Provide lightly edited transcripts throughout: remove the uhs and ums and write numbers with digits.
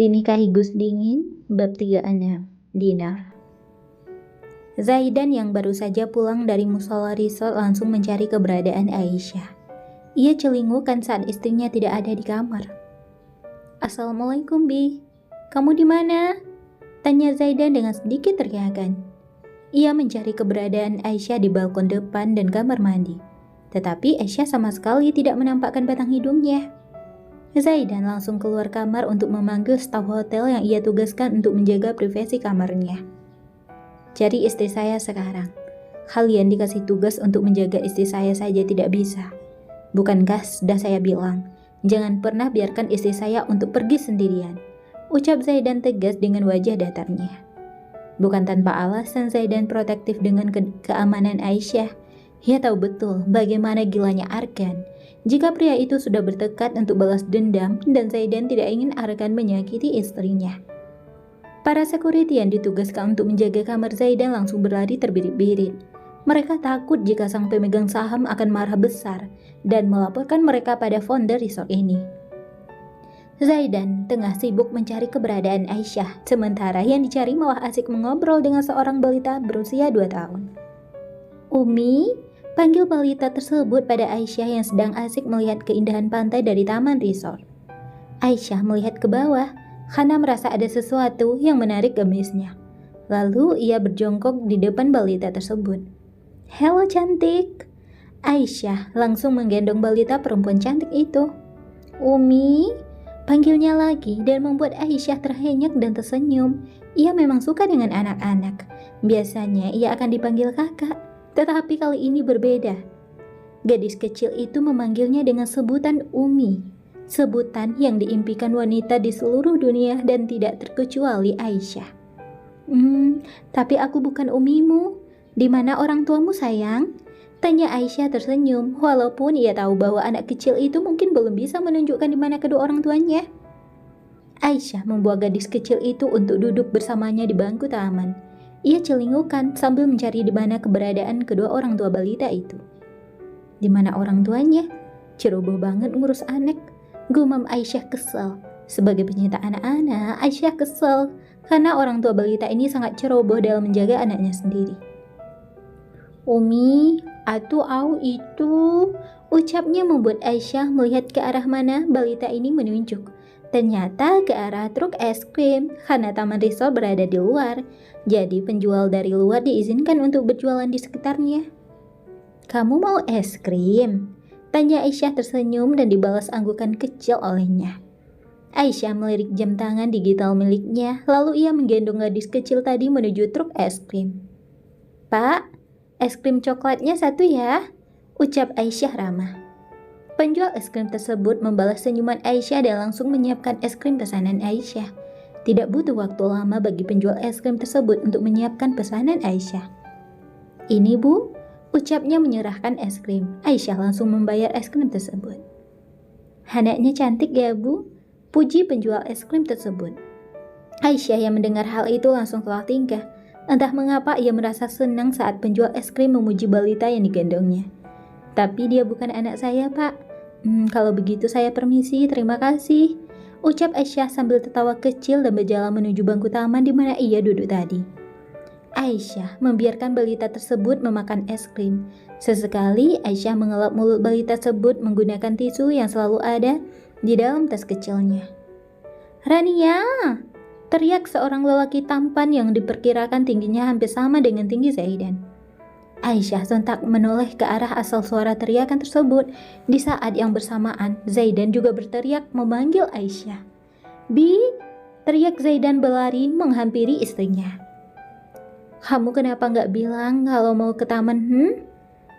Dinikahi Gus Dingin, bab 36, Dinar. Zaidan yang baru saja pulang dari musola resort langsung mencari keberadaan Aisyah. Ia celingukan saat istrinya tidak ada di kamar. "Assalamualaikum, Bi. Kamu di mana?" tanya Zaidan dengan sedikit teriakan. Ia mencari keberadaan Aisyah di balkon depan dan kamar mandi. Tetapi Aisyah sama sekali tidak menampakkan batang hidungnya. Zaidan langsung keluar kamar untuk memanggil staf hotel yang ia tugaskan untuk menjaga privasi kamarnya. "Cari istri saya sekarang. Kalian dikasih tugas untuk menjaga istri saya saja tidak bisa. Bukankah sudah saya bilang, jangan pernah biarkan istri saya untuk pergi sendirian," ucap Zaidan tegas dengan wajah datarnya. Bukan tanpa alasan Zaidan protektif dengan keamanan Aisyah. Ia tahu betul bagaimana gilanya Arkan jika pria itu sudah bertekad untuk balas dendam, dan Zaidan tidak ingin Arkan menyakiti istrinya. Para security yang ditugaskan untuk menjaga kamar Zaidan langsung berlari terbirit-birit. Mereka takut jika sang pemegang saham akan marah besar dan melaporkan mereka pada founder resort ini. Zaidan tengah sibuk mencari keberadaan Aisyah, sementara yang dicari malah asik mengobrol dengan seorang balita berusia 2 tahun. "Umi," panggil balita tersebut pada Aisyah yang sedang asik melihat keindahan pantai dari taman resort. Aisyah melihat ke bawah karena merasa ada sesuatu yang menarik gamisnya. Lalu ia berjongkok di depan balita tersebut. "Halo cantik." Aisyah langsung menggendong balita perempuan cantik itu. "Umi," panggilnya lagi dan membuat Aisyah terhenyak dan tersenyum. Ia memang suka dengan anak-anak. Biasanya ia akan dipanggil kakak, tetapi kali ini berbeda. Gadis kecil itu memanggilnya dengan sebutan Umi, sebutan yang diimpikan wanita di seluruh dunia dan tidak terkecuali Aisyah. Tapi aku bukan umimu. Di mana orang tuamu, sayang?" tanya Aisyah tersenyum, walaupun ia tahu bahwa anak kecil itu mungkin belum bisa menunjukkan di mana kedua orang tuanya. Aisyah membawa gadis kecil itu untuk duduk bersamanya di bangku taman. Ia celingukan sambil mencari di mana keberadaan kedua orang tua balita itu. "Di mana orang tuanya? Ceroboh banget ngurus anak," gumam Aisyah kesal. Sebagai pencinta anak-anak, Aisyah kesal karena orang tua balita ini sangat ceroboh dalam menjaga anaknya sendiri. "Umi, atuh au itu," ucapnya membuat Aisyah melihat ke arah mana balita ini menunjuk. Ternyata ke arah truk es krim, karena taman resort berada di luar. Jadi penjual dari luar diizinkan untuk berjualan di sekitarnya. "Kamu mau es krim?" tanya Aisyah tersenyum dan dibalas anggukan kecil olehnya. Aisyah melirik jam tangan digital miliknya, lalu ia menggendong gadis kecil tadi menuju truk es krim. "Pak, es krim coklatnya 1 ya," ucap Aisyah ramah. Penjual es krim tersebut membalas senyuman Aisyah dan langsung menyiapkan es krim pesanan Aisyah. Tidak butuh waktu lama bagi penjual es krim tersebut untuk menyiapkan pesanan Aisyah. "Ini, Bu," ucapnya menyerahkan es krim. Aisyah langsung membayar es krim tersebut. "Anaknya cantik ya, Bu," puji penjual es krim tersebut. Aisyah yang mendengar hal itu langsung salah tingkah. Entah mengapa ia merasa senang saat penjual es krim memuji balita yang digendongnya. "Tapi dia bukan anak saya, Pak. Kalau begitu saya permisi, terima kasih," ucap Aisyah sambil tertawa kecil dan berjalan menuju bangku taman di mana ia duduk tadi. Aisyah membiarkan balita tersebut memakan es krim. Sesekali Aisyah mengelap mulut balita tersebut menggunakan tisu yang selalu ada di dalam tas kecilnya. "Rania!" teriak seorang lelaki tampan yang diperkirakan tingginya hampir sama dengan tinggi Zaidan. Aisyah sontak menoleh ke arah asal suara teriakan tersebut. Di saat yang bersamaan, Zaidan juga berteriak memanggil Aisyah. "Bi!" teriak Zaidan berlari menghampiri istrinya. "Kamu kenapa nggak bilang kalau mau ke taman?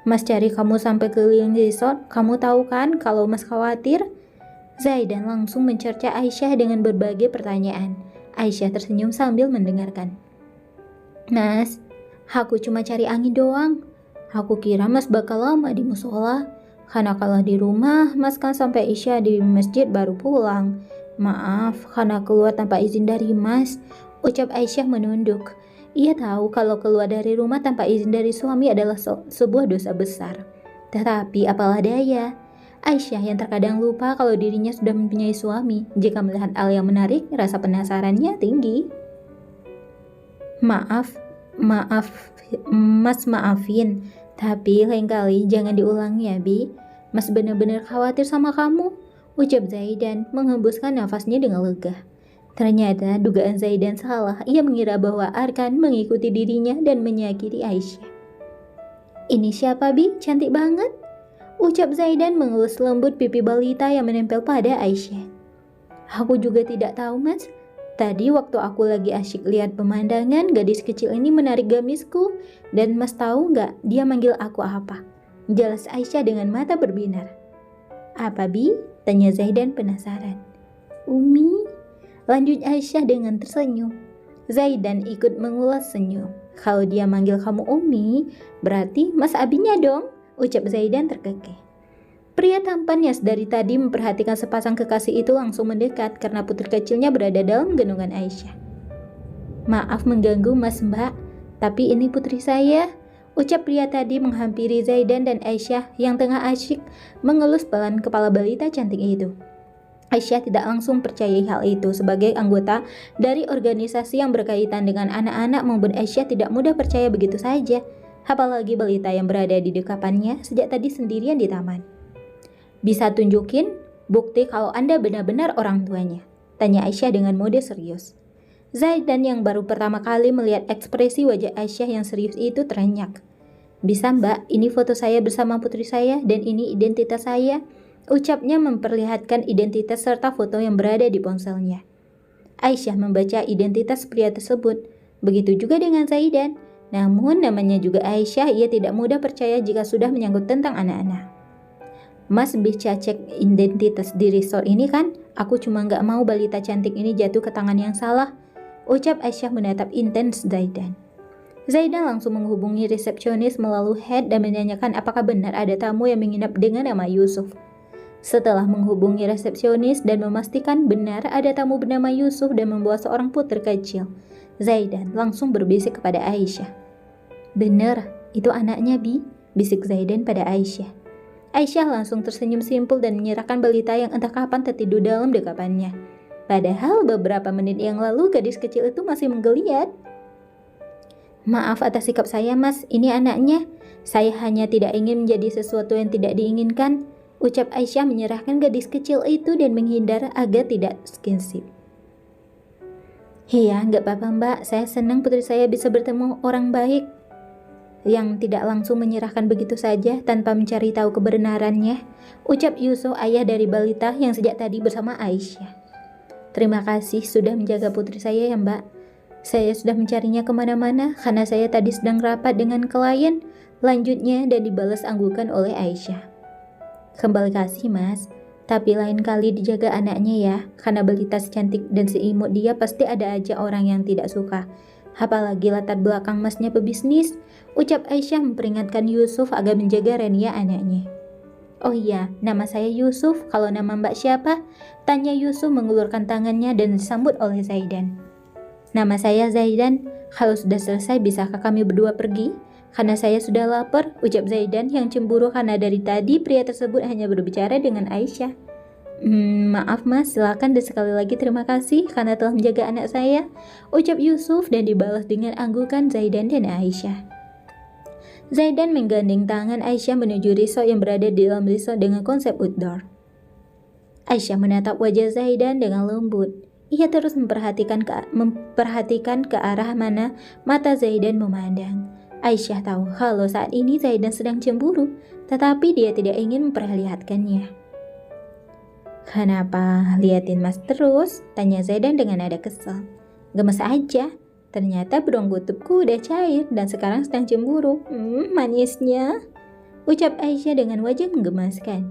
Mas cari kamu sampai keliling resort. Kamu tahu kan kalau Mas khawatir?" Zaidan langsung mencerca Aisyah dengan berbagai pertanyaan. Aisyah tersenyum sambil mendengarkan. "Mas, aku cuma cari angin doang. Aku kira Mas bakal lama di musola. Karena kalau di rumah, Mas kan sampai Isya di masjid baru pulang. Maaf, karena keluar tanpa izin dari Mas," ucap Aisyah menunduk. Ia tahu kalau keluar dari rumah tanpa izin dari suami adalah sebuah dosa besar. Tetapi apalah daya, Aisyah yang terkadang lupa kalau dirinya sudah mempunyai suami, jika melihat hal yang menarik, rasa penasarannya tinggi. Maaf, Mas maafin, tapi lain kali jangan diulangi ya, Bi. Mas benar-benar khawatir sama kamu, ucap Zaidan menghembuskan nafasnya dengan lega. Ternyata dugaan Zaidan salah, ia mengira bahwa Arkan mengikuti dirinya dan menyakiti Aisyah. Ini siapa, Bi? Cantik banget, ucap Zaidan mengelus lembut pipi balita yang menempel pada Aisyah. Aku juga tidak tahu, Mas. Tadi waktu aku lagi asyik lihat pemandangan, gadis kecil ini menarik gamisku. Dan Mas tahu nggak dia manggil aku apa? Jelas Aisyah dengan mata berbinar. Apa, Bi? Tanya Zaidan penasaran. Umi, lanjut Aisyah dengan tersenyum. Zaidan ikut mengulas senyum. Kalau dia manggil kamu Umi, berarti Mas Abinya dong, ucap Zaidan terkekeh. Pria tampan yang dari tadi memperhatikan sepasang kekasih itu langsung mendekat karena putri kecilnya berada dalam gendongan Aisyah. Maaf mengganggu Mas Mbak, tapi ini putri saya, ucap pria tadi menghampiri Zaidan dan Aisyah yang tengah asyik mengelus pelan kepala balita cantik itu. Aisyah tidak langsung percayai hal itu. Sebagai anggota dari organisasi yang berkaitan dengan anak-anak membuat Aisyah tidak mudah percaya begitu saja. Apalagi balita yang berada di dekapannya sejak tadi sendirian di taman. Bisa tunjukin bukti kalau Anda benar-benar orang tuanya? Tanya Aisyah dengan mode serius. Zaidan yang baru pertama kali melihat ekspresi wajah Aisyah yang serius itu terenyak. Bisa Mbak, ini foto saya bersama putri saya dan ini identitas saya. Ucapnya memperlihatkan identitas serta foto yang berada di ponselnya. Aisyah membaca identitas pria tersebut. Begitu juga dengan Zaidan. Namun namanya juga Aisyah, ia tidak mudah percaya jika sudah menyangkut tentang anak-anak. Mas bisa cek identitas di resort ini kan? Aku cuma gak mau balita cantik ini jatuh ke tangan yang salah, ucap Aisyah menatap intens Zaidan. Zaidan langsung menghubungi resepsionis melalui head dan menanyakan apakah benar ada tamu yang menginap dengan nama Yusuf. Setelah menghubungi resepsionis dan memastikan benar ada tamu bernama Yusuf dan membawa seorang putri kecil, Zaidan langsung berbisik kepada Aisyah. Benar, itu anaknya Bi, bisik Zaidan pada Aisyah. Aisyah langsung tersenyum simpul dan menyerahkan balita yang entah kapan tertidur dalam dekapannya. Padahal beberapa menit yang lalu gadis kecil itu masih menggeliat. Maaf atas sikap saya Mas, ini anaknya. Saya hanya tidak ingin menjadi sesuatu yang tidak diinginkan, ucap Aisyah menyerahkan gadis kecil itu dan menghindar agar tidak skinship. Iya, gak apa-apa Mbak, saya senang putri saya bisa bertemu orang baik yang tidak langsung menyerahkan begitu saja tanpa mencari tahu kebenarannya, ucap Yusuf ayah dari balita yang sejak tadi bersama Aisyah. Terima kasih sudah menjaga putri saya ya Mbak. Saya sudah mencarinya kemana-mana karena saya tadi sedang rapat dengan klien, lanjutnya dan dibalas anggukan oleh Aisyah. Kembali kasih Mas, tapi lain kali dijaga anaknya ya, karena balita secantik dan seimut dia pasti ada aja orang yang tidak suka. Apalagi latar belakang Masnya pebisnis, ucap Aisyah memperingatkan Yusuf agar menjaga Renia anaknya. Oh iya, nama saya Yusuf, kalau nama Mbak siapa? Tanya Yusuf mengulurkan tangannya dan disambut oleh Zaidan. Nama saya Zaidan, kalau sudah selesai bisakah kami berdua pergi? Karena saya sudah lapar, ucap Zaidan yang cemburu karena dari tadi pria tersebut hanya berbicara dengan Aisyah. Maaf Mas, silakan dan sekali lagi terima kasih karena telah menjaga anak saya, ucap Yusuf dan dibalas dengan anggukan Zaidan dan Aisyah. Zaidan menggandeng tangan Aisyah menuju resort yang berada di dalam resort dengan konsep outdoor. Aisyah menatap wajah Zaidan dengan lembut. Ia terus memperhatikan ke arah mana mata Zaidan memandang. Aisyah tahu kalau saat ini Zaidan sedang cemburu, tetapi dia tidak ingin memperlihatkannya. Kenapa liatin Mas terus? Tanya Zaidan dengan nada kesal. Gemes aja. Ternyata burung kutubku udah cair dan sekarang sedang cemburu. Manisnya, ucap Aisyah dengan wajah menggemaskan.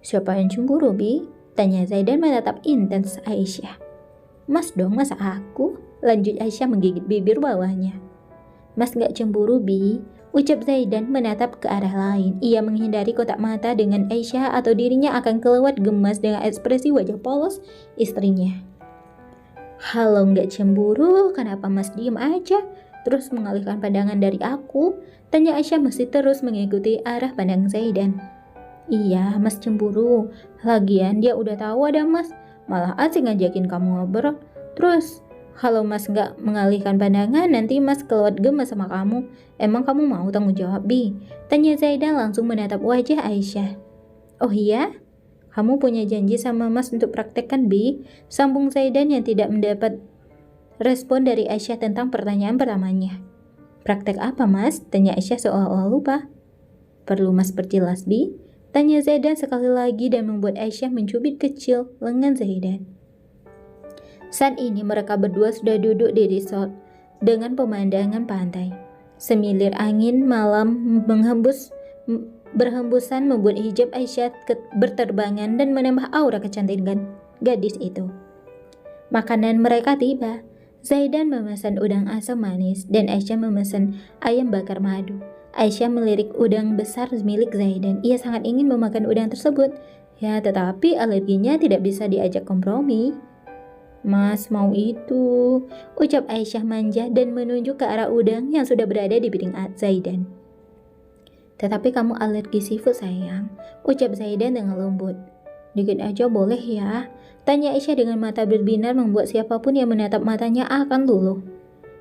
Siapa yang cemburu, Bi? Tanya Zaidan menatap intens Aisyah. Mas dong, masa aku? Lanjut Aisyah menggigit bibir bawahnya. Mas gak cemburu, Bi, ucap Zaidan menatap ke arah lain. Ia menghindari kotak mata dengan Aisyah atau dirinya akan kelewat gemas dengan ekspresi wajah polos istrinya. Kalau gak cemburu, kenapa Mas diem aja? Terus mengalihkan pandangan dari aku? Tanya Aisyah masih terus mengikuti arah pandang Zaidan. Iya, Mas cemburu. Lagian dia udah tahu ada Mas, malah asik ngajakin kamu ngobrol. Terus, kalau Mas nggak mengalihkan pandangan, nanti Mas keluar gemes sama kamu. Emang kamu mau tanggung jawab, Bi? Tanya Zaidan langsung menatap wajah Aisyah. Oh iya? Kamu punya janji sama Mas untuk praktekkan, Bi? Sambung Zaidan yang tidak mendapat respon dari Aisyah tentang pertanyaan pertamanya. Praktek apa, Mas? Tanya Aisyah seolah-olah lupa. Perlu Mas perjelas, Bi? Tanya Zaidan sekali lagi dan membuat Aisyah mencubit kecil lengan Zaidan. Saat ini mereka berdua sudah duduk di resort dengan pemandangan pantai. Semilir angin malam berhembusan membuat hijab Aisyah berterbangan dan menambah aura kecantikan gadis itu. Makanan mereka tiba. Zaidan memesan udang asam manis dan Aisyah memesan ayam bakar madu. Aisyah melirik udang besar milik Zaidan. Ia sangat ingin memakan udang tersebut. Ya, tetapi alerginya tidak bisa diajak kompromi. Mas mau itu, ucap Aisyah manja dan menunjuk ke arah udang yang sudah berada di piring Zaidan. Tetapi kamu alergi seafood sayang, ucap Zaidan dengan lembut. Dikit aja boleh ya? Tanya Aisyah dengan mata berbinar membuat siapapun yang menatap matanya akan luluh.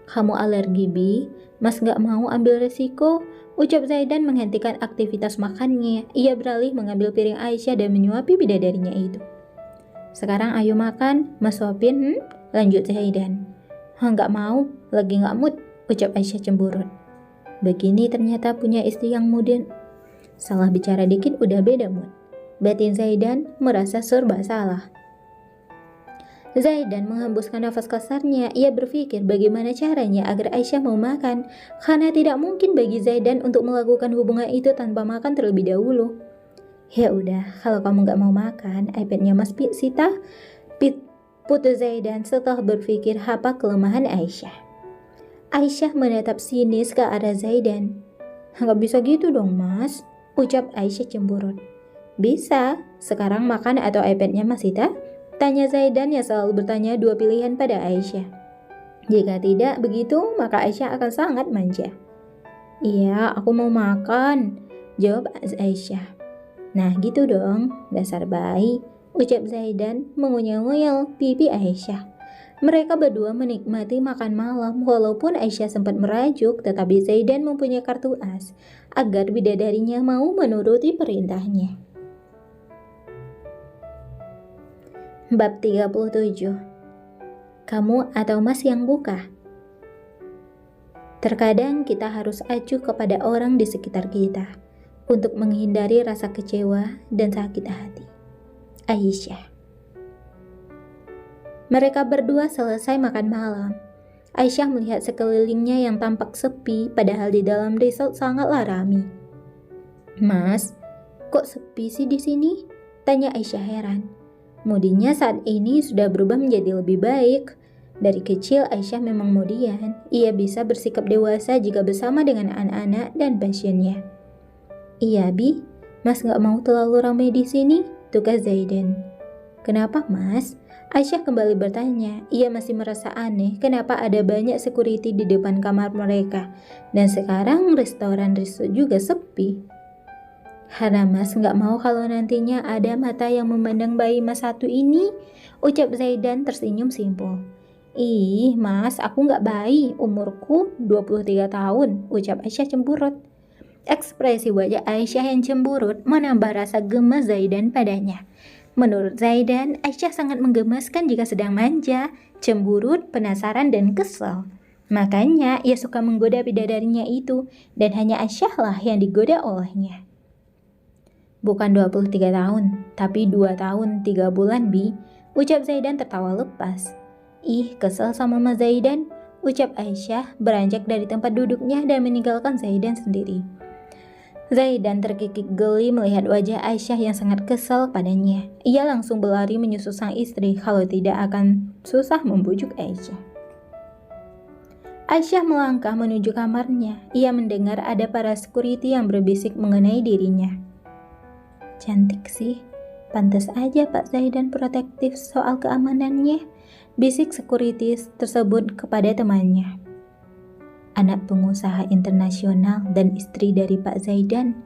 Kamu alergi, Bi? Mas gak mau ambil resiko? Ucap Zaidan menghentikan aktivitas makannya. Ia beralih mengambil piring Aisyah dan menyuapi bidadarinya itu. Sekarang ayo makan, Mas suapin, lanjut Zaidan. Gak mau, lagi gak mood, ucap Aisyah cemburut. Begini ternyata punya istri yang muden. Salah bicara dikit udah beda mood. Batin Zaidan merasa serba salah. Zaidan menghembuskan nafas kasarnya. Ia berpikir bagaimana caranya agar Aisyah mau makan, karena tidak mungkin bagi Zaidan untuk melakukan hubungan itu tanpa makan terlebih dahulu. Ya udah, kalau kamu gak mau makan, iPad-nya Mas Sita, putus Zaidan setelah berpikir apa kelemahan Aisyah. Aisyah menatap sinis ke arah Zaidan. Gak bisa gitu dong, Mas, ucap Aisyah cemburut. Bisa, sekarang makan atau iPad-nya Mas Sita? Tanya Zaidan yang selalu bertanya dua pilihan pada Aisyah. Jika tidak begitu, maka Aisyah akan sangat manja. Iya, aku mau makan, jawab Aisyah. Nah gitu dong, dasar bayi, ucap Zaidan mengunyah-ngunyah pipi Aisyah. Mereka berdua menikmati makan malam walaupun Aisyah sempat merajuk, tetapi Zaidan mempunyai kartu as agar bidadarinya mau menuruti perintahnya. Bab 37. Kamu atau Mas yang buka? Terkadang kita harus acuh kepada orang di sekitar kita untuk menghindari rasa kecewa dan sakit hati. Aisyah. Mereka berdua selesai makan malam. Aisyah melihat sekelilingnya yang tampak sepi, padahal di dalam resort sangatlah ramai. Mas, kok sepi sih di sini? Tanya Aisyah heran. Mudinya saat ini sudah berubah menjadi lebih baik. Dari kecil Aisyah memang mudian. Ia bisa bersikap dewasa jika bersama dengan anak-anak dan pasiennya. Iya, Bi, Mas gak mau terlalu ramai di sini, tugas Zaidan. Kenapa, Mas? Aisyah kembali bertanya. Ia masih merasa aneh kenapa ada banyak security di depan kamar mereka. Dan sekarang restoran resort juga sepi. Karena Mas gak mau kalau nantinya ada mata yang memandang bayi Mas satu ini, ucap Zaidan tersenyum simpul. Ih, Mas, aku gak bayi, umurku 23 tahun, ucap Aisyah cemburut. Ekspresi wajah Aisyah yang cemburut menambah rasa gemas Zaidan padanya. Menurut Zaidan, Aisyah sangat menggemaskan jika sedang manja, cemburut, penasaran, dan kesal. Makanya ia suka menggoda bidadarinya itu, dan hanya Aisyah lah yang digoda olehnya. Bukan 23 tahun, tapi 2 tahun 3 bulan, Bi, ucap Zaidan tertawa lepas. Ih, kesel sama Mas Zaidan, ucap Aisyah beranjak dari tempat duduknya dan meninggalkan Zaidan sendiri. Zaidan terkikik geli melihat wajah Aisyah yang sangat kesal padanya. Ia langsung berlari menyusul sang istri, kalau tidak akan susah membujuk Aisyah. Aisyah melangkah menuju kamarnya. Ia mendengar ada para security yang berbisik mengenai dirinya. Cantik sih, pantas aja Pak Zaidan protektif soal keamanannya, bisik security tersebut kepada temannya. Anak pengusaha internasional dan istri dari Pak Zaidan,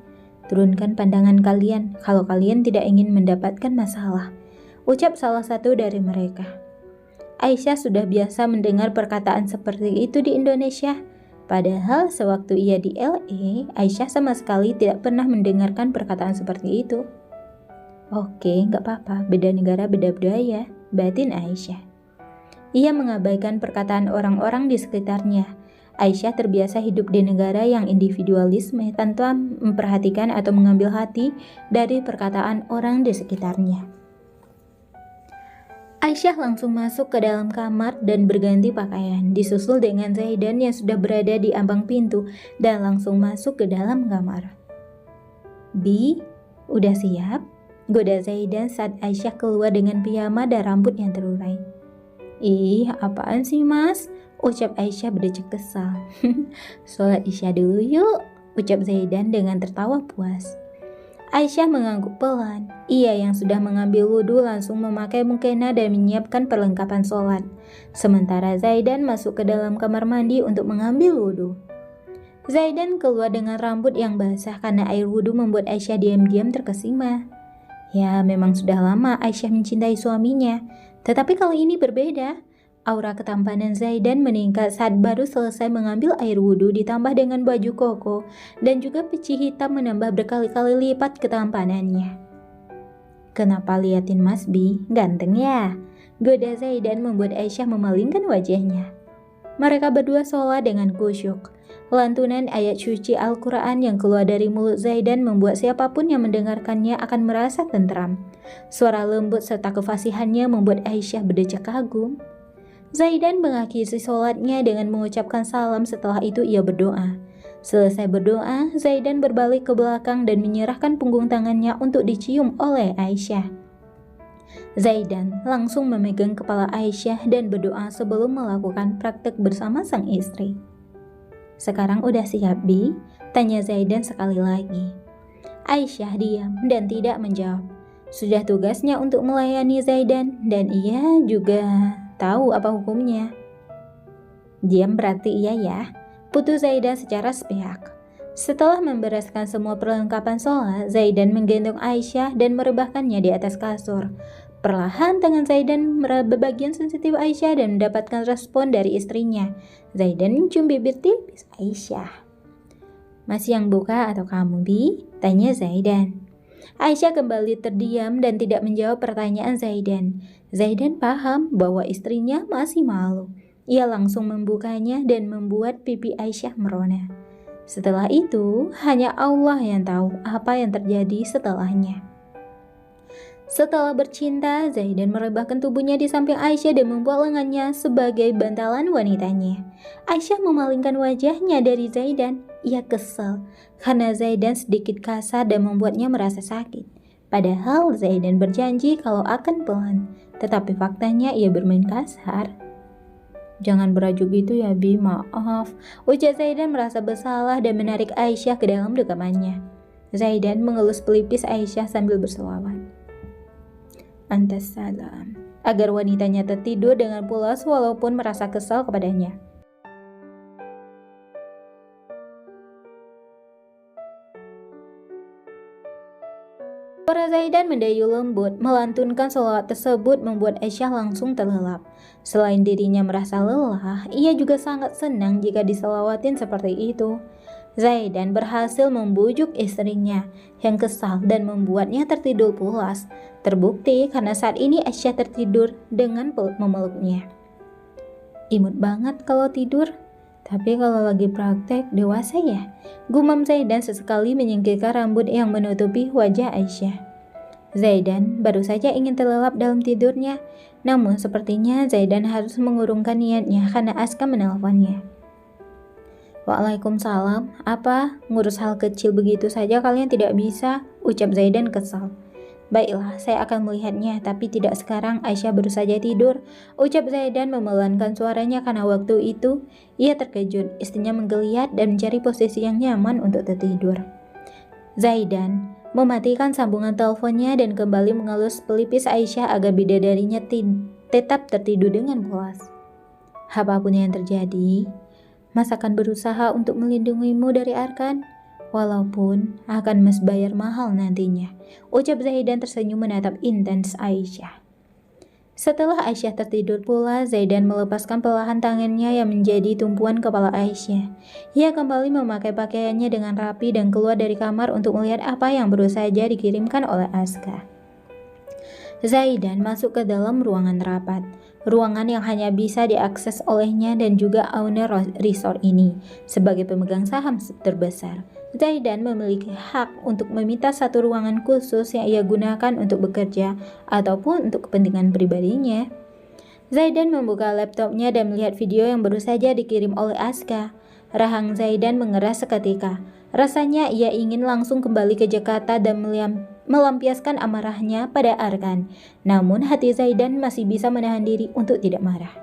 Turunkan pandangan kalian kalau kalian tidak ingin mendapatkan masalah, ucap salah satu dari mereka. Aisyah sudah biasa mendengar perkataan seperti itu di Indonesia. Padahal sewaktu ia di LA, Aisyah sama sekali tidak pernah mendengarkan perkataan seperti itu. Oke, gak apa-apa, beda negara beda budaya, batin Aisyah. Ia mengabaikan perkataan orang-orang di sekitarnya. Aisyah terbiasa hidup di negara yang individualisme tanpa memperhatikan atau mengambil hati dari perkataan orang di sekitarnya. Aisyah langsung masuk ke dalam kamar dan berganti pakaian, disusul dengan Zaidan yang sudah berada di ambang pintu dan langsung masuk ke dalam kamar. "Bi, udah siap?" goda Zaidan saat Aisyah keluar dengan piyama dan rambut yang terurai. "Ih, apaan sih mas?" ucap Aisyah berdecak kesal. "Sholat Isya dulu yuk," ucap Zaidan dengan tertawa puas. Aisyah mengangguk pelan. Ia yang sudah mengambil wudhu langsung memakai mukena dan menyiapkan perlengkapan sholat. Sementara Zaidan masuk ke dalam kamar mandi untuk mengambil wudhu. Zaidan keluar dengan rambut yang basah karena air wudhu membuat Aisyah diam-diam terkesima. Ya, memang sudah lama Aisyah mencintai suaminya. Tetapi kali ini berbeda. Aura ketampanan Zaidan meningkat saat baru selesai mengambil air wudhu ditambah dengan baju koko dan juga peci hitam menambah berkali-kali lipat ketampanannya. "Kenapa liatin Mas Bi? Ganteng ya?" goda Zaidan membuat Aisyah memalingkan wajahnya. Mereka berdua sholat dengan khusyuk. Lantunan ayat suci Al-Quran yang keluar dari mulut Zaidan membuat siapapun yang mendengarkannya akan merasa tentram. Suara lembut serta kefasihannya membuat Aisyah berdecak kagum. Zaidan mengakhiri sholatnya dengan mengucapkan salam. Setelah itu ia berdoa. Selesai berdoa, Zaidan berbalik ke belakang dan menyerahkan punggung tangannya untuk dicium oleh Aisyah. Zaidan langsung memegang kepala Aisyah dan berdoa sebelum melakukan praktek bersama sang istri. "Sekarang udah siap, Bi?" tanya Zaidan sekali lagi. Aisyah diam dan tidak menjawab. Sudah tugasnya untuk melayani Zaidan dan ia juga tahu apa hukumnya. "Diam berarti iya ya," putus Zaidan secara sepihak. Setelah membereskan semua perlengkapan sholat, Zaidan menggendong Aisyah dan merebahkannya di atas kasur. Perlahan tangan Zaidan meraba bagian sensitif Aisyah dan mendapatkan respon dari istrinya. Zaidan mencium bibir tipis Aisyah. "Masih yang buka atau kamu, Bi?" tanya Zaidan. Aisyah kembali terdiam dan tidak menjawab pertanyaan Zaidan. Zaidan paham bahwa istrinya masih malu. Ia langsung membukanya dan membuat pipi Aisyah merona. Setelah itu, hanya Allah yang tahu apa yang terjadi setelahnya. Setelah bercinta, Zaidan merebahkan tubuhnya di samping Aisyah dan membuat lengannya sebagai bantalan wanitanya. Aisyah memalingkan wajahnya dari Zaidan. Ia kesal karena Zaidan sedikit kasar dan membuatnya merasa sakit. Padahal Zaidan berjanji kalau akan pelan, tetapi faktanya ia bermain kasar. "Jangan berajuk gitu ya Bi, maaf," ujar Zaidan merasa bersalah dan menarik Aisyah ke dalam dekamannya. Zaidan mengelus pelipis Aisyah sambil berselawat. "Antas salam," agar wanitanya tertidur dengan pulas walaupun merasa kesal kepadanya. Suara Zaidan mendayu lembut, melantunkan sholawat tersebut membuat Aisyah langsung terlelap. Selain dirinya merasa lelah, ia juga sangat senang jika diselawatin seperti itu. Zaidan berhasil membujuk istrinya yang kesal dan membuatnya tertidur pulas. Terbukti karena saat ini Aisyah tertidur dengan memeluknya. "Imut banget kalau tidur, tapi kalau lagi praktek dewasa ya," gumam Zaidan sesekali menyingkirkan rambut yang menutupi wajah Aisyah. Zaidan baru saja ingin terlelap dalam tidurnya, namun sepertinya Zaidan harus mengurungkan niatnya karena Aska menelponnya. "Waalaikumsalam, apa? Ngurus hal kecil begitu saja kalian tidak bisa?" ucap Zaidan kesal. "Baiklah, saya akan melihatnya, tapi tidak sekarang, Aisyah baru saja tidur," ucap Zaidan memelankan suaranya karena waktu itu ia terkejut. Istrinya menggeliat dan mencari posisi yang nyaman untuk tertidur. Zaidan mematikan sambungan teleponnya dan kembali mengelus pelipis Aisyah agar bidadarinya tetap tertidur dengan pulas. "Apapun yang terjadi, Mas akan berusaha untuk melindungimu dari Arkan," Walaupun akan bayar mahal nantinya, ucap Zaidan tersenyum menatap intens Aisyah. Setelah Aisyah tertidur pula, Zaidan melepaskan perlahan tangannya yang menjadi tumpuan kepala Aisyah. Ia kembali memakai pakaiannya dengan rapi dan keluar dari kamar untuk melihat apa yang baru saja dikirimkan oleh Aska. Zaidan masuk ke dalam ruangan rapat, ruangan yang hanya bisa diakses olehnya dan juga owner resort ini. Sebagai pemegang saham terbesar, Zaidan memiliki hak untuk meminta satu ruangan khusus yang ia gunakan untuk bekerja ataupun untuk kepentingan pribadinya. Zaidan membuka laptopnya dan melihat video yang baru saja dikirim oleh Aska. Rahang Zaidan mengeras seketika. Rasanya ia ingin langsung kembali ke Jakarta dan melampiaskan amarahnya pada Arkan. Namun hati Zaidan masih bisa menahan diri untuk tidak marah.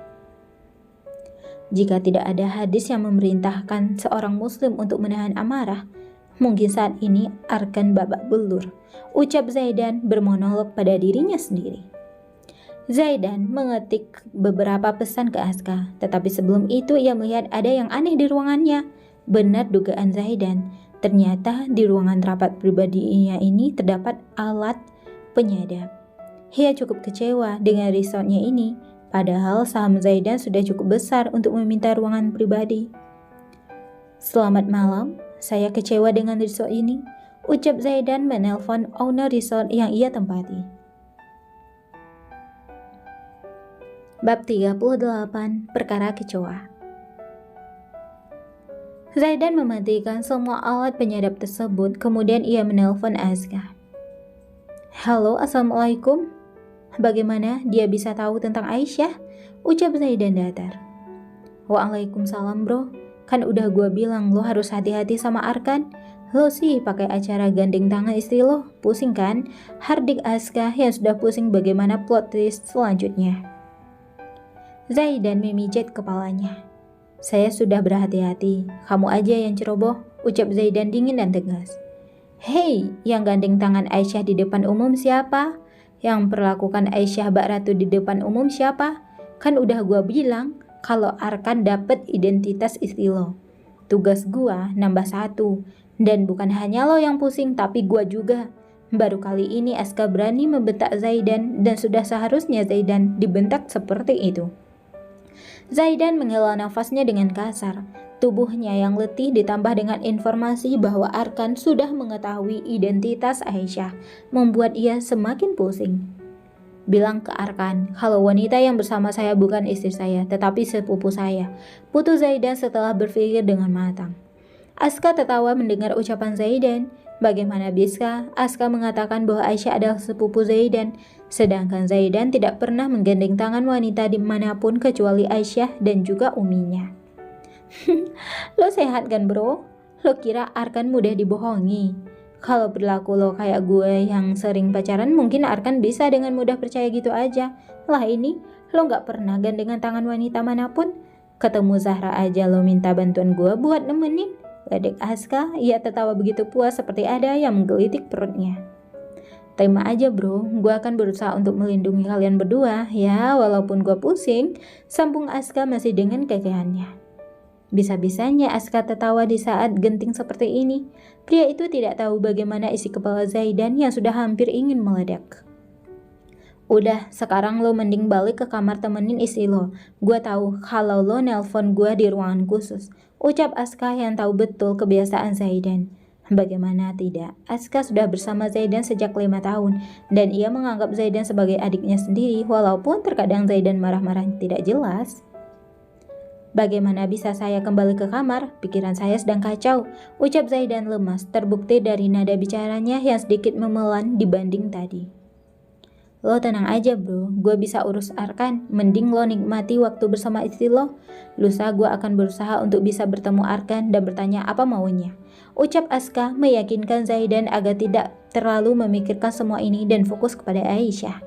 Jika tidak ada hadis yang memerintahkan seorang muslim untuk menahan amarah, mungkin saat ini Arkan babak belur, ucap Zaidan bermonolog pada dirinya sendiri. Zaidan mengetik beberapa pesan ke Aska, tetapi sebelum itu ia melihat ada yang aneh di ruangannya. Benar dugaan Zaidan, ternyata di ruangan rapat pribadinya ini terdapat alat penyadap. Ia cukup kecewa dengan resortnya ini, padahal saham Zaidan sudah cukup besar untuk meminta ruangan pribadi. Selamat malam, saya kecewa dengan resort ini, ucap Zaidan menelpon owner resort yang ia tempati. Bab 38, Perkara Kecoa. Zaidan mematikan semua alat penyadap tersebut, kemudian ia menelpon Aska. Halo, assalamualaikum. Bagaimana dia bisa tahu tentang Aisyah? Ucap Zaidan datar. Waalaikumsalam bro, kan udah gua bilang lo harus hati-hati sama Arkan. Lo sih pakai acara gandeng tangan istri lo, pusing kan? Hardik Aska yang sudah pusing bagaimana plot twist selanjutnya. Zaidan memijat kepalanya. Saya sudah berhati-hati, kamu aja yang ceroboh, ucap Zaidan dingin dan tegas. Hei, yang gandeng tangan Aisyah di depan umum siapa? Yang perlakukan Aisyah bak ratu di depan umum siapa? Kan udah gua bilang kalau Arkan dapet identitas istri lo. Tugas gua nambah satu, dan bukan hanya lo yang pusing tapi gua juga. Baru kali ini Aska berani membentak Zaidan dan sudah seharusnya Zaidan dibentak seperti itu. Zaidan menghela nafasnya dengan kasar. Tubuhnya yang letih ditambah dengan informasi bahwa Arkan sudah mengetahui identitas Aisyah, membuat ia semakin pusing. Bilang ke Arkan kalau wanita yang bersama saya bukan istri saya, tetapi sepupu saya, putus Zaidan setelah berpikir dengan matang. Aska tertawa mendengar ucapan Zaidan. Bagaimana bisa Aska mengatakan bahwa Aisyah adalah sepupu Zaidan, sedangkan Zaidan tidak pernah menggandeng tangan wanita dimanapun kecuali Aisyah dan juga uminya. Lo sehat kan bro? Lo kira Arkan mudah dibohongi? Kalau perilaku lo kayak gue yang sering pacaran, mungkin Arkan bisa dengan mudah percaya gitu aja. Lah ini, lo gak pernah gandengan tangan wanita manapun. Ketemu Zahra aja lo minta bantuan gue buat nemenin. Ledek Aska, ia tertawa begitu puas seperti ada yang menggelitik perutnya. Terima aja bro, gue akan berusaha untuk melindungi kalian berdua, ya walaupun gue pusing, sambung Aska masih dengan kekehannya. Bisa-bisanya Aska tertawa di saat genting seperti ini. Pria itu tidak tahu bagaimana isi kepala Zaidan yang sudah hampir ingin meledak. Udah, sekarang lo mending balik ke kamar temenin istri lo. Gue tahu kalau lo nelpon gue di ruangan khusus, ucap Aska yang tahu betul kebiasaan Zaidan. Bagaimana tidak, Aska sudah bersama Zaidan sejak 5 tahun dan ia menganggap Zaidan sebagai adiknya sendiri walaupun terkadang Zaidan marah-marah tidak jelas. Bagaimana bisa saya kembali ke kamar? Pikiran saya sedang kacau, ucap Zaidan lemas, terbukti dari nada bicaranya yang sedikit memelan dibanding tadi. Lo tenang aja bro, gue bisa urus Arkan, mending lo nikmati waktu bersama istri lo. Lusa gue akan berusaha untuk bisa bertemu Arkan dan bertanya apa maunya, ucap Aska meyakinkan Zaidan agar tidak terlalu memikirkan semua ini dan fokus kepada Aisyah.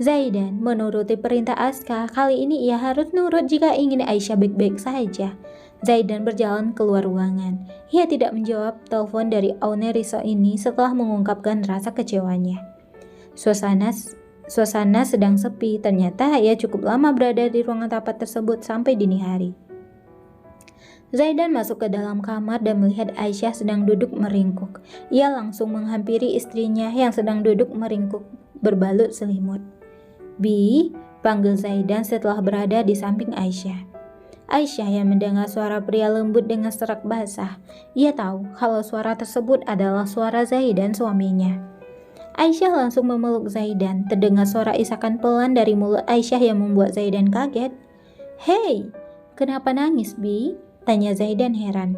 Zaidan menuruti perintah Aska, kali ini ia harus nurut jika ingin Aisyah baik-baik saja. Zaidan berjalan keluar ruangan. Ia tidak menjawab telepon dari owner resort ini setelah mengungkapkan rasa kecewanya. Suasana sedang sepi, ternyata ia cukup lama berada di ruangan rapat tersebut sampai dini hari. Zaidan masuk ke dalam kamar dan melihat Aisyah sedang duduk meringkuk. Ia langsung menghampiri istrinya yang sedang duduk meringkuk berbalut selimut. "Bi," panggil Zaidan setelah berada di samping Aisyah. Aisyah yang mendengar suara pria lembut dengan serak basah. Ia tahu kalau suara tersebut adalah suara Zaidan suaminya. Aisyah langsung memeluk Zaidan. Terdengar suara isakan pelan dari mulut Aisyah yang membuat Zaidan kaget. "Hei, kenapa nangis, Bi?" tanya Zaidan heran.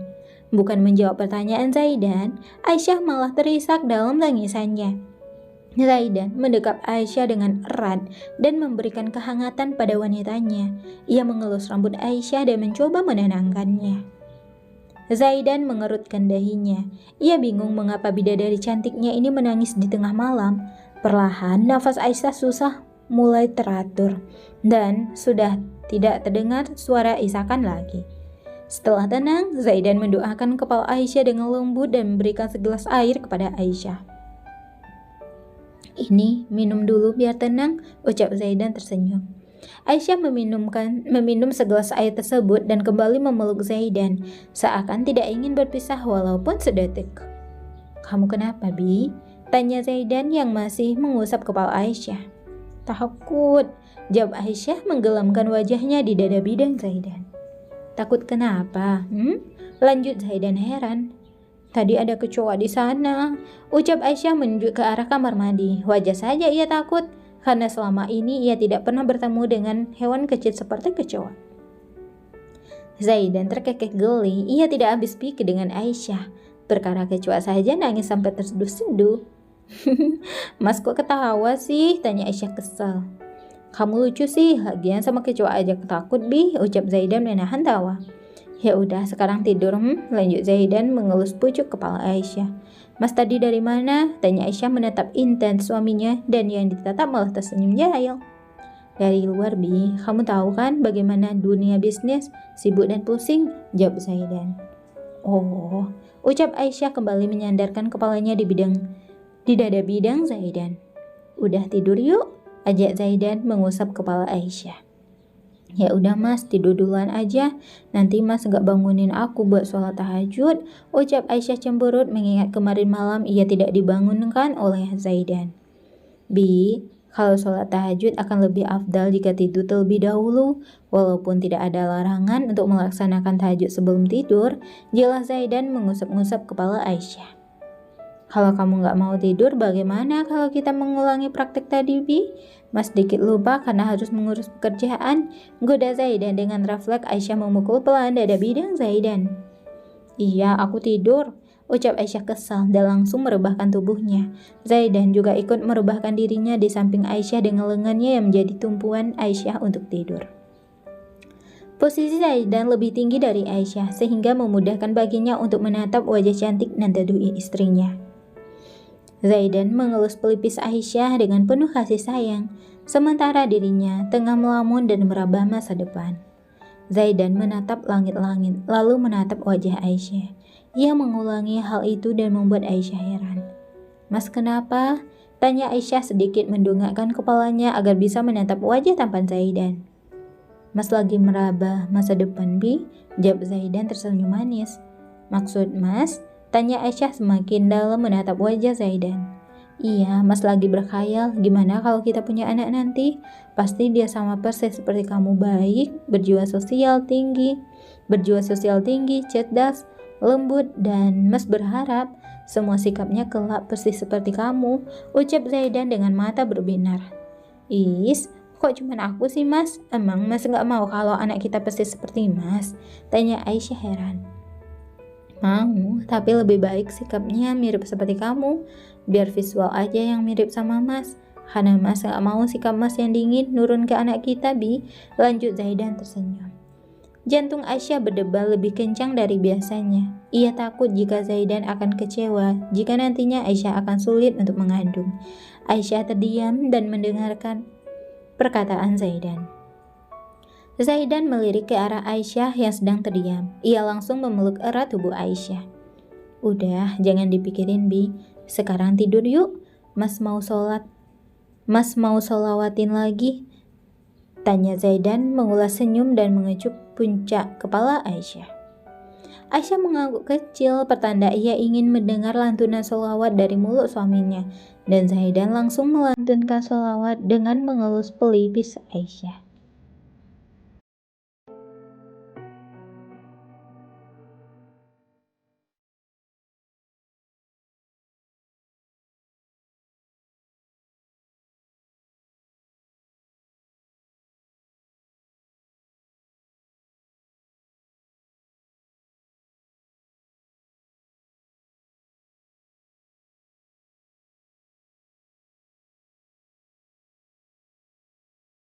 Bukan menjawab pertanyaan Zaidan, Aisyah malah terisak dalam tangisannya. Zaidan mendekap Aisyah dengan erat dan memberikan kehangatan pada wanitanya. Ia mengelus rambut Aisyah dan mencoba menenangkannya. Zaidan mengerutkan dahinya. Ia bingung mengapa bidadari cantiknya ini menangis di tengah malam. Perlahan nafas Aisyah susah mulai teratur dan sudah tidak terdengar suara isakan lagi. Setelah tenang, Zaidan mendoakan kepala Aisyah dengan lembut dan memberikan segelas air kepada Aisyah. "Ini, minum dulu biar tenang," ucap Zaidan tersenyum. Aisyah meminum segelas air tersebut dan kembali memeluk Zaidan, seakan tidak ingin berpisah walaupun sedetik. "Kamu kenapa, Bi?" tanya Zaidan yang masih mengusap kepala Aisyah. "Takut," jawab Aisyah menggelamkan wajahnya di dada bidang Zaidan. "Takut kenapa? Lanjut Zaidan heran. "Tadi ada kecoa di sana," ucap Aisyah menunjuk ke arah kamar mandi. Wajar saja ia takut, karena selama ini ia tidak pernah bertemu dengan hewan kecil seperti kecoa. Zaidan terkekeh geli, ia tidak habis pikir dengan Aisyah. Perkara kecoa saja nangis sampai terseduh-seduh. "Mas kok ketawa sih?" tanya Aisyah kesal. "Kamu lucu sih, lagian sama kecoa aja takut, Bi," ucap Zaidan menahan tawa. "Ya udah, sekarang tidur," lanjut Zaidan mengelus pucuk kepala Aisyah. "Mas tadi dari mana?" tanya Aisyah menatap intens suaminya dan yang ditatap malah tersenyum jahil. "Dari luar, Bi. Kamu tahu kan bagaimana dunia bisnis, sibuk dan pusing," jawab Zaidan. "Oh," ucap Aisyah kembali menyandarkan kepalanya di dada bidang Zaidan. "Udah tidur yuk," ajak Zaidan mengusap kepala Aisyah. "Ya udah Mas, tidur duluan aja. Nanti Mas gak bangunin aku buat sholat tahajud," ucap Aisyah cemberut mengingat kemarin malam ia tidak dibangunkan oleh Zaidan. "Bi, kalau sholat tahajud akan lebih afdal jika tidur terlebih dahulu, walaupun tidak ada larangan untuk melaksanakan tahajud sebelum tidur," jelas Zaidan mengusap-ngusap kepala Aisyah. "Kalau kamu gak mau tidur, bagaimana kalau kita mengulangi praktek tadi, Bi? Mas sedikit lupa karena harus mengurus pekerjaan," goda Zaidan dengan refleks Aisyah memukul pelan dada bidang Zaidan. "Iya, aku tidur," ucap Aisyah kesal dan langsung merebahkan tubuhnya. Zaidan juga ikut merebahkan dirinya di samping Aisyah dengan lengannya yang menjadi tumpuan Aisyah untuk tidur. Posisi Zaidan lebih tinggi dari Aisyah sehingga memudahkan baginya untuk menatap wajah cantik dan teduh istrinya. Zaidan mengelus pelipis Aisyah dengan penuh kasih sayang, sementara dirinya tengah melamun dan meraba masa depan. Zaidan menatap langit-langit, lalu menatap wajah Aisyah. Ia mengulangi hal itu dan membuat Aisyah heran. "Mas kenapa?" tanya Aisyah sedikit mendongakkan kepalanya agar bisa menatap wajah tampan Zaidan. "Mas lagi meraba masa depan, Bi," jawab Zaidan tersenyum manis. "Maksud Mas?" tanya Aisyah semakin dalam menatap wajah Zaidan. "Iya, Mas lagi berkhayal gimana kalau kita punya anak nanti. Pasti dia sama persis seperti kamu, baik, berjiwa sosial tinggi, cerdas, lembut, dan Mas berharap semua sikapnya kelak persis seperti kamu," ucap Zaidan dengan mata berbinar. "Is, kok cuman aku sih, Mas? Emang Mas gak mau kalau anak kita persis seperti Mas?" tanya Aisyah heran. "Mau, tapi lebih baik sikapnya mirip seperti kamu, biar visual aja yang mirip sama Mas. Karena Mas gak mau sikap Mas yang dingin nurun ke anak kita, Bi," lanjut Zaidan tersenyum. Jantung Aisyah berdebar lebih kencang dari biasanya. Ia takut jika Zaidan akan kecewa jika nantinya Aisyah akan sulit untuk mengandung. Aisyah terdiam dan mendengarkan perkataan Zaidan. Zaidan melirik ke arah Aisyah yang sedang terdiam. Ia langsung memeluk erat tubuh Aisyah. "Udah, jangan dipikirin, Bi. Sekarang tidur yuk. Mas mau sholawatin lagi?" tanya Zaidan mengulas senyum dan mengecup puncak kepala Aisyah. Aisyah mengangguk kecil, pertanda ia ingin mendengar lantunan sholawat dari mulut suaminya. Dan Zaidan langsung melantunkan sholawat dengan mengelus pelipis Aisyah.